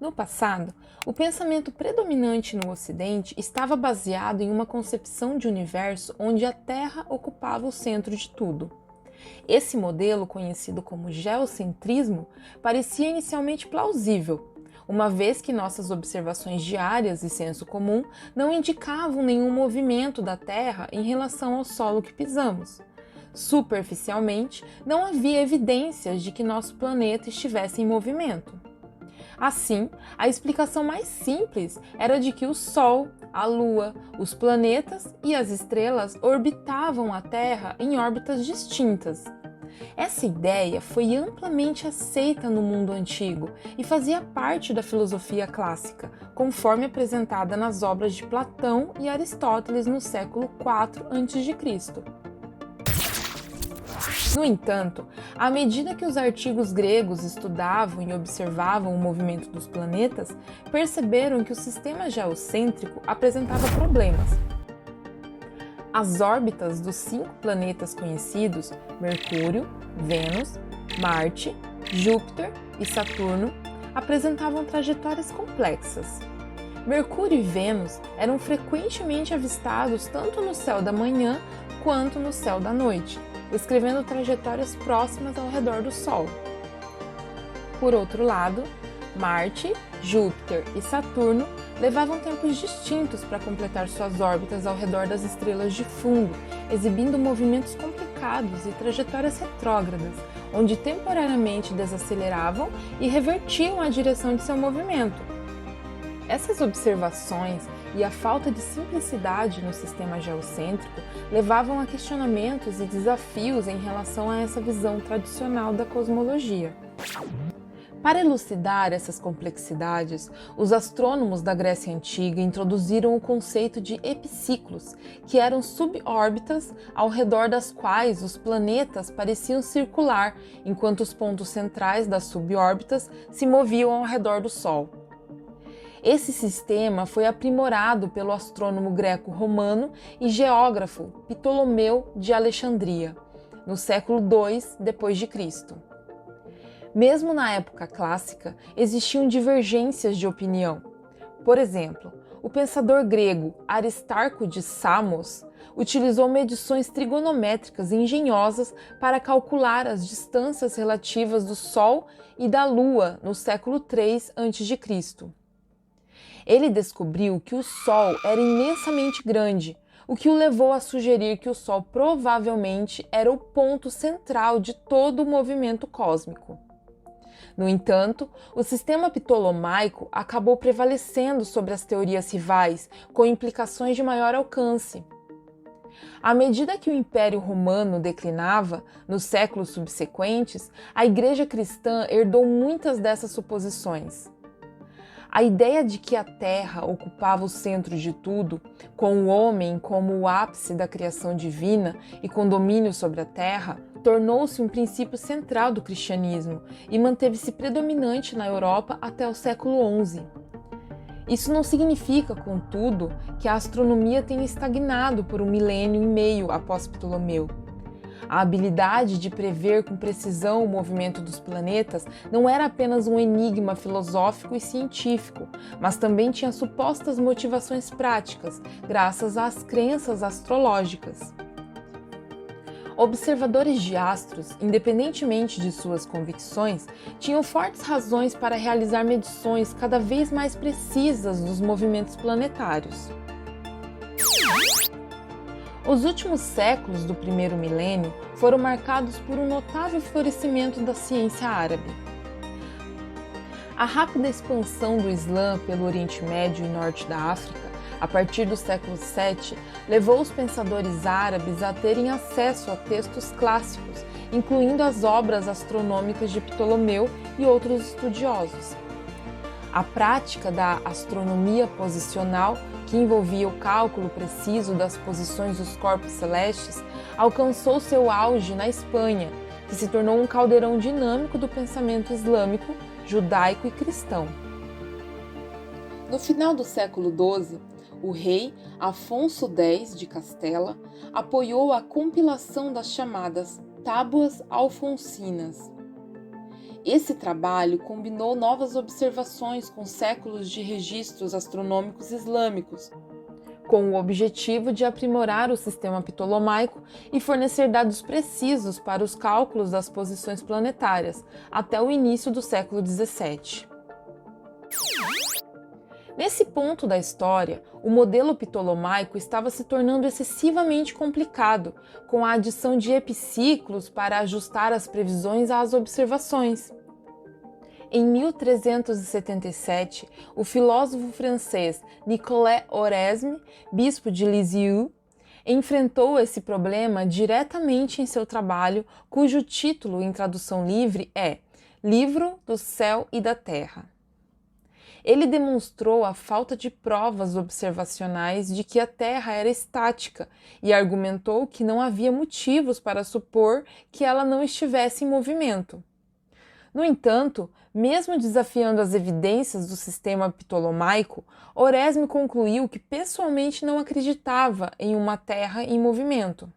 No passado, o pensamento predominante no Ocidente estava baseado em uma concepção de universo onde a Terra ocupava o centro de tudo. Esse modelo, conhecido como geocentrismo, parecia inicialmente plausível, uma vez que nossas observações diárias e senso comum não indicavam nenhum movimento da Terra em relação ao solo que pisamos. Superficialmente, não havia evidências de que nosso planeta estivesse em movimento. Assim, a explicação mais simples era de que o Sol, a Lua, os planetas e as estrelas orbitavam a Terra em órbitas distintas. Essa ideia foi amplamente aceita no mundo antigo e fazia parte da filosofia clássica, conforme apresentada nas obras de Platão e Aristóteles no século IV a.C. No entanto, à medida que os artigos gregos estudavam e observavam o movimento dos planetas, perceberam que o sistema geocêntrico apresentava problemas. As órbitas dos 5 planetas conhecidos, Mercúrio, Vênus, Marte, Júpiter e Saturno, apresentavam trajetórias complexas. Mercúrio e Vênus eram frequentemente avistados tanto no céu da manhã quanto no céu da noite, descrevendo trajetórias próximas ao redor do Sol. Por outro lado, Marte, Júpiter e Saturno levavam tempos distintos para completar suas órbitas ao redor das estrelas de fundo, exibindo movimentos complicados e trajetórias retrógradas, onde temporariamente desaceleravam e revertiam a direção de seu movimento. Essas observações e a falta de simplicidade no sistema geocêntrico levavam a questionamentos e desafios em relação a essa visão tradicional da cosmologia. Para elucidar essas complexidades, os astrônomos da Grécia Antiga introduziram o conceito de epiciclos, que eram subórbitas ao redor das quais os planetas pareciam circular, enquanto os pontos centrais das subórbitas se moviam ao redor do Sol. Esse sistema foi aprimorado pelo astrônomo greco-romano e geógrafo Ptolomeu de Alexandria, no século II d.C. Mesmo na época clássica, existiam divergências de opinião. Por exemplo, o pensador grego Aristarco de Samos utilizou medições trigonométricas engenhosas para calcular as distâncias relativas do Sol e da Lua no século III a.C. Ele descobriu que o Sol era imensamente grande, o que o levou a sugerir que o Sol provavelmente era o ponto central de todo o movimento cósmico. No entanto, o sistema ptolomaico acabou prevalecendo sobre as teorias rivais, com implicações de maior alcance. À medida que o Império Romano declinava, nos séculos subsequentes, a Igreja cristã herdou muitas dessas suposições. A ideia de que a Terra ocupava o centro de tudo, com o homem como o ápice da criação divina e com domínio sobre a Terra, tornou-se um princípio central do cristianismo e manteve-se predominante na Europa até o século XI. Isso não significa, contudo, que a astronomia tenha estagnado por 1,5 milênio após Ptolomeu. A habilidade de prever com precisão o movimento dos planetas não era apenas um enigma filosófico e científico, mas também tinha supostas motivações práticas, graças às crenças astrológicas. Observadores de astros, independentemente de suas convicções, tinham fortes razões para realizar medições cada vez mais precisas dos movimentos planetários. Os últimos séculos do primeiro milênio foram marcados por um notável florescimento da ciência árabe. A rápida expansão do Islã pelo Oriente Médio e Norte da África, a partir do século VII, levou os pensadores árabes a terem acesso a textos clássicos, incluindo as obras astronômicas de Ptolomeu e outros estudiosos. A prática da astronomia posicional, que envolvia o cálculo preciso das posições dos corpos celestes, alcançou seu auge na Espanha, que se tornou um caldeirão dinâmico do pensamento islâmico, judaico e cristão. No final do século XII, o rei Afonso X de Castela apoiou a compilação das chamadas Tábuas Alfonsinas. Esse trabalho combinou novas observações com séculos de registros astronômicos islâmicos, com o objetivo de aprimorar o sistema ptolomaico e fornecer dados precisos para os cálculos das posições planetárias até o início do século XVII. Nesse ponto da história, o modelo ptolomaico estava se tornando excessivamente complicado, com a adição de epiciclos para ajustar as previsões às observações. Em 1377, o filósofo francês Nicolas Oresme, bispo de Lisieux, enfrentou esse problema diretamente em seu trabalho, cujo título em tradução livre é Livro do Céu e da Terra. Ele demonstrou a falta de provas observacionais de que a Terra era estática e argumentou que não havia motivos para supor que ela não estivesse em movimento. No entanto, mesmo desafiando as evidências do sistema ptolomaico, Oresme concluiu que pessoalmente não acreditava em uma Terra em movimento.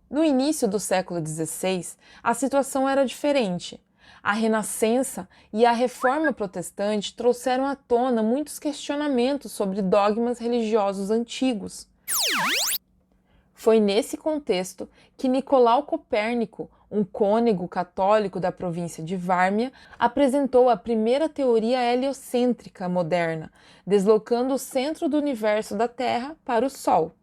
No início do século XVI, a situação era diferente. A Renascença e a Reforma Protestante trouxeram à tona muitos questionamentos sobre dogmas religiosos antigos. Foi nesse contexto que Nicolau Copérnico, um cônego católico da província de Vármia, apresentou a primeira teoria heliocêntrica moderna, deslocando o centro do universo da Terra para o Sol.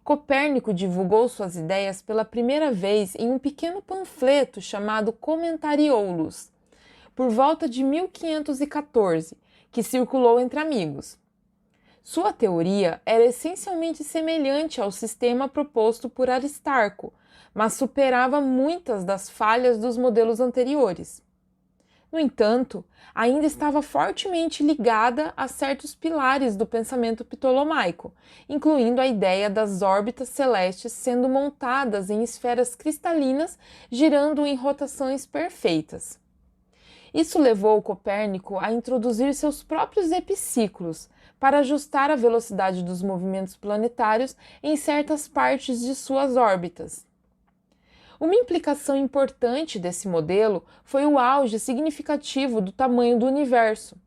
Copérnico divulgou suas ideias pela primeira vez em um pequeno panfleto chamado Commentariolus, por volta de 1514, que circulou entre amigos. Sua teoria era essencialmente semelhante ao sistema proposto por Aristarco, mas superava muitas das falhas dos modelos anteriores. No entanto, ainda estava fortemente ligada a certos pilares do pensamento ptolomaico, incluindo a ideia das órbitas celestes sendo montadas em esferas cristalinas girando em rotações perfeitas. Isso levou Copérnico a introduzir seus próprios epiciclos para ajustar a velocidade dos movimentos planetários em certas partes de suas órbitas. Uma implicação importante desse modelo foi o auge significativo do tamanho do universo.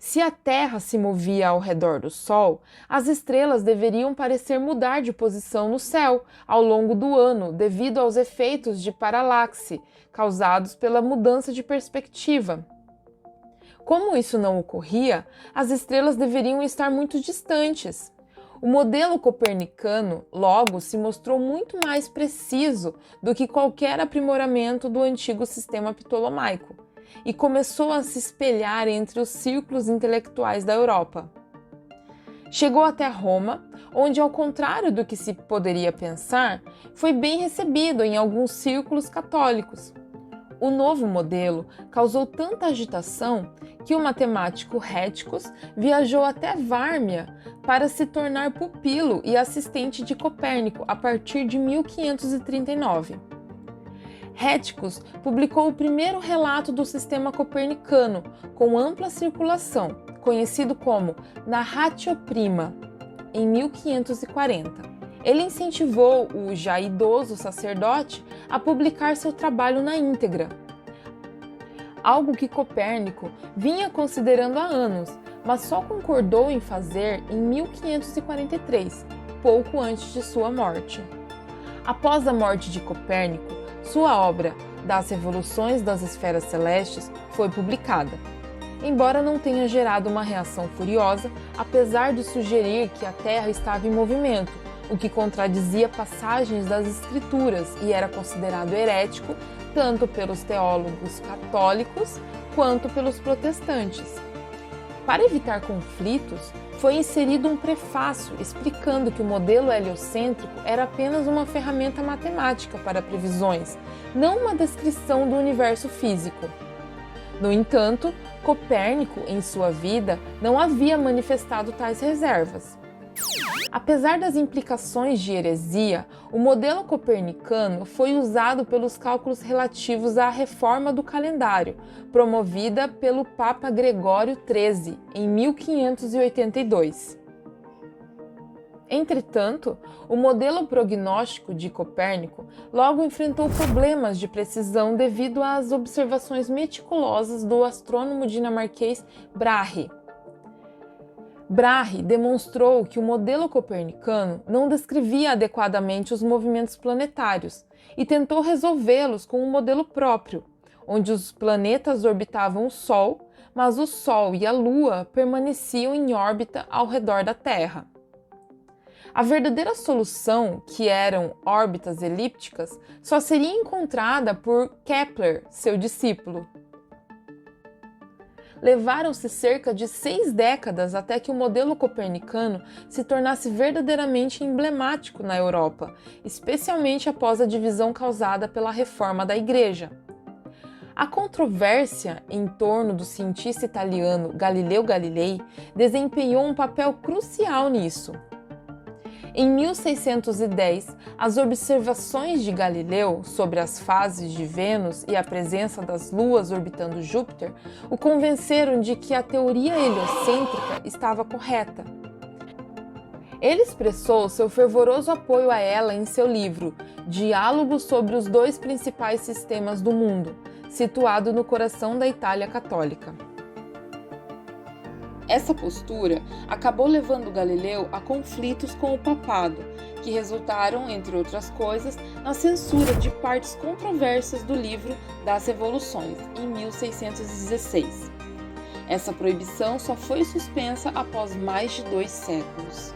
Se a Terra se movia ao redor do Sol, as estrelas deveriam parecer mudar de posição no céu ao longo do ano devido aos efeitos de paralaxe causados pela mudança de perspectiva. Como isso não ocorria, as estrelas deveriam estar muito distantes. O modelo copernicano, logo, se mostrou muito mais preciso do que qualquer aprimoramento do antigo sistema ptolomaico e começou a se espelhar entre os círculos intelectuais da Europa. Chegou até Roma, onde, ao contrário do que se poderia pensar, foi bem recebido em alguns círculos católicos. O novo modelo causou tanta agitação que o matemático Rhéticos viajou até Vármia para se tornar pupilo e assistente de Copérnico a partir de 1539. Rhéticos publicou o primeiro relato do sistema copernicano com ampla circulação, conhecido como Narratio Prima, em 1540. Ele incentivou o já idoso sacerdote a publicar seu trabalho na íntegra, algo que Copérnico vinha considerando há anos, mas só concordou em fazer em 1543, pouco antes de sua morte. Após a morte de Copérnico, sua obra Das Revoluções das Esferas Celestes foi publicada. Embora não tenha gerado uma reação furiosa, apesar de sugerir que a Terra estava em movimento, o que contradizia passagens das Escrituras e era considerado herético tanto pelos teólogos católicos quanto pelos protestantes. Para evitar conflitos, foi inserido um prefácio explicando que o modelo heliocêntrico era apenas uma ferramenta matemática para previsões, não uma descrição do universo físico. No entanto, Copérnico, em sua vida, não havia manifestado tais reservas. Apesar das implicações de heresia, o modelo copernicano foi usado pelos cálculos relativos à reforma do calendário, promovida pelo Papa Gregório XIII, em 1582. Entretanto, o modelo prognóstico de Copérnico logo enfrentou problemas de precisão devido às observações meticulosas do astrônomo dinamarquês Brahe. Brahe demonstrou que o modelo copernicano não descrevia adequadamente os movimentos planetários e tentou resolvê-los com um modelo próprio, onde os planetas orbitavam o Sol, mas o Sol e a Lua permaneciam em órbita ao redor da Terra. A verdadeira solução, que eram órbitas elípticas, só seria encontrada por Kepler, seu discípulo. Levaram-se cerca de 6 décadas até que o modelo copernicano se tornasse verdadeiramente emblemático na Europa, especialmente após a divisão causada pela reforma da Igreja. A controvérsia em torno do cientista italiano Galileu Galilei desempenhou um papel crucial nisso. Em 1610, as observações de Galileu sobre as fases de Vênus e a presença das luas orbitando Júpiter o convenceram de que a teoria heliocêntrica estava correta. Ele expressou seu fervoroso apoio a ela em seu livro Diálogo sobre os dois principais sistemas do mundo, situado no coração da Itália católica. Essa postura acabou levando Galileu a conflitos com o papado, que resultaram, entre outras coisas, na censura de partes controversas do livro das Revoluções, em 1616. Essa proibição só foi suspensa após mais de 2 séculos.